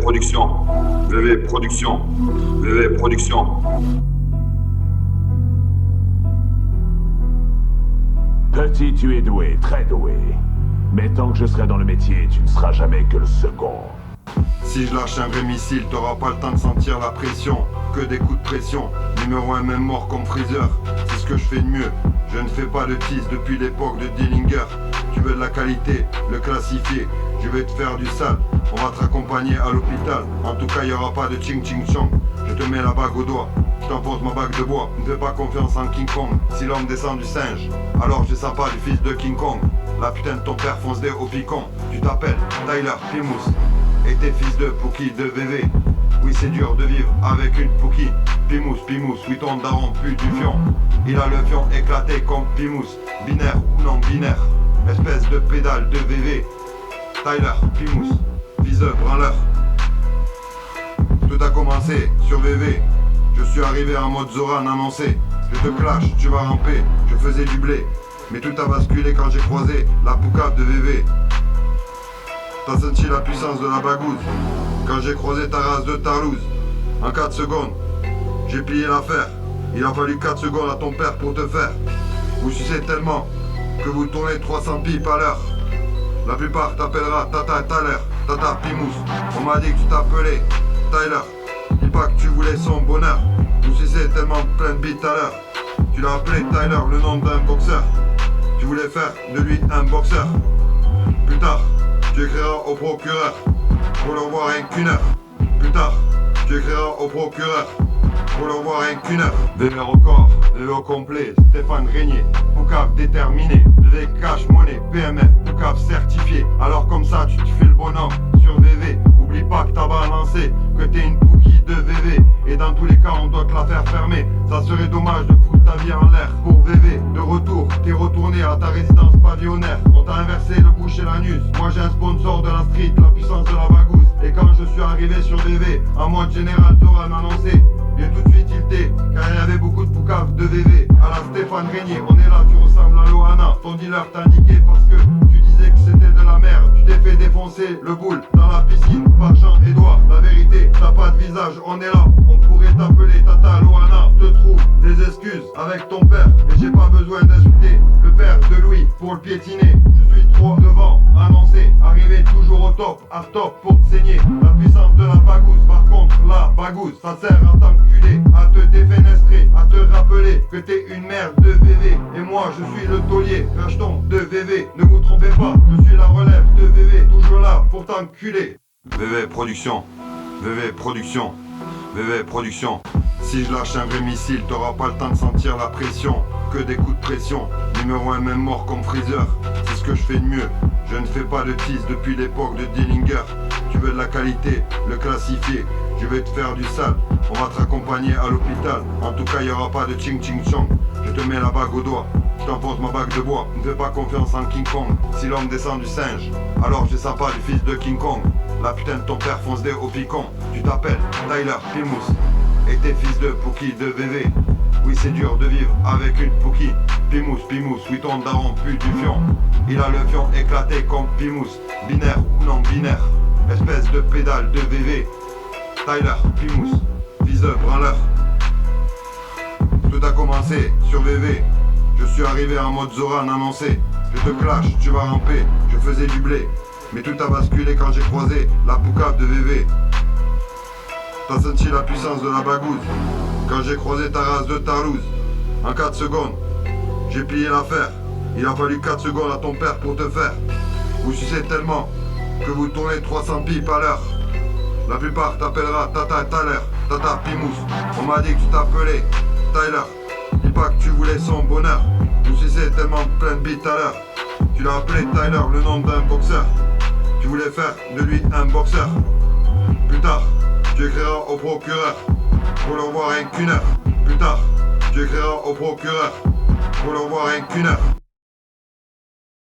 Production, VV Production, VV Production. Petit, tu es doué, très doué. Mais tant que je serai dans le métier, tu ne seras jamais que le second. Si je lâche un vrai missile, t'auras pas le temps de sentir la pression. Que des coups de pression, numéro 1 même mort comme Freezer. C'est ce que je fais de mieux, je ne fais pas de tease depuis l'époque de Dillinger. Tu veux de la qualité, le classifier, je vais te faire du sale. On va te raccompagner à l'hôpital, en tout cas y aura pas de ching ching chong. Je te mets la bague au doigt, je t'emporte ma bague de bois. Ne fais pas confiance en King Kong, si l'homme descend du singe, alors je sens pas du fils de King Kong. La putain de ton père fonce des au picon. Tu t'appelles Tyler Plymouth et t'es fils de Pookie de VV. Oui c'est dur de vivre avec une Pookie. Pimous, oui ton daron pue du fion. Il a le fion éclaté comme Pimous. Binaire ou non binaire, espèce de pédale de VV. Tyler Plymouth, fils de branleur. Tout a commencé sur VV. Je suis arrivé en mode Zoran annoncé. Je te clash, tu vas ramper, je faisais du blé. Mais tout a basculé quand j'ai croisé la poucave de VV. T'as senti la puissance de la bagouze quand j'ai croisé ta race de Tarlouse. En 4 secondes, j'ai plié l'affaire. Il a fallu 4 secondes à ton père pour te faire. Vous sucez tellement que vous tournez 300 pipes à l'heure. La plupart t'appellera Tata Tyler, Tata Pimous. On m'a dit que tu t'appelais Tyler. Dis pas que tu voulais son bonheur. Vous sucez tellement plein de bites à l'heure. Tu l'as appelé Tyler, le nom d'un boxeur. Tu voulais faire de lui un boxeur. Plus tard, tu écriras au procureur pour le revoir rien qu'une heure. Plus tard, tu écriras au procureur pour le revoir rien qu'une heure. VV record, VV au complet, Stéphane Régnier, Poucave déterminé, VV cash money, PMF, Poucave certifié. Alors comme ça, tu te fais le bonhomme sur VV. Oublie pas que t'as balancé, que t'es une Pookie de VV. Et dans tous les cas, on doit te la faire fermer. Ça serait dommage de foutre ta vie en l'air pour VV. De retour, t'es retourné à ta résidence pavillonnaire. On t'a inversé le bouche et l'anus. Moi j'ai un sponsor de la street, la puissance de la bagousse. Et quand je suis arrivé sur VV, en mode général Zoran annoncé, j'ai tout de suite tilté, car il y avait beaucoup de poucaves de VV. À la Stéphane Régnier, on est là, tu ressembles à Loana. Ton dealer t'a indiqué parce que tu disais que c'était de la merde. Tu t'es fait défoncer le boule dans la piscine par Jean-Édouard. La vérité, t'as pas de visage, on est là. On pourrait t'appeler Tata Loana. Je te trouve des excuses avec ton père, et j'ai pas besoin d'insulter le père de Louis pour le piétiner. Je suis trop devant, annoncé, arrivé toujours au top, à top pour te saigner. La puissance de la bagousse, par contre la bagousse, ça sert à t'enculer, à te défenestrer, à te rappeler que t'es une merde de VV. Et moi je suis le taulier, rejeton de VV. Ne vous trompez pas, je suis la relève de VV, toujours là pour t'enculer. VV Production, VV Production, VV Production. Si je lâche un vrai missile, t'auras pas le temps de sentir la pression. Que des coups de pression, numéro 1 même mort comme Freezer. C'est ce que je fais de mieux, je ne fais pas de tease depuis l'époque de Dillinger. Tu veux de la qualité, le classifier, je vais te faire du sale. On va te raccompagner à l'hôpital, en tout cas y aura pas de ching ching chong. Je te mets la bague au doigt, je t'emporte ma bague de bois. Ne fais pas confiance en King Kong, si l'homme descend du singe, alors je sens pas du fils de King Kong. La putain de ton père fonce des au picon. Tu t'appelles Tyler Plymouth et t'es fils de Pookie de VV. Oui c'est dur de vivre avec une Pookie. Pimous, oui ton daron pue du fion. Il a le fion éclaté comme Pimous. Binaire ou non binaire, espèce de pédale de VV. Tyler Plymouth, fils de branleur. Tout a commencé sur VV. Je suis arrivé en mode Zoran annoncé. Je te clash, tu vas ramper, je faisais du blé. Mais tout a basculé quand j'ai croisé la poucave de VV. T'as senti la puissance de la bagouze quand j'ai croisé ta race de Tarlouse. En 4 secondes, j'ai plié l'affaire. Il a fallu 4 secondes à ton père pour te faire. Vous sucez tellement que vous tournez 300 pipes à l'heure. La plupart t'appellera Tata Tyler, Tata Pimous. On m'a dit que tu t'appelais Tyler. Dis pas que tu voulais son bonheur. Vous sucez tellement plein de bites à l'heure. Tu l'as appelé Tyler, le nom d'un boxeur. Tu voulais faire de lui un boxeur. Plus tard, tu écriras au procureur pour le revoir rien qu'une heure. Plus tard, tu écriras au procureur pour le revoir rien qu'une heure.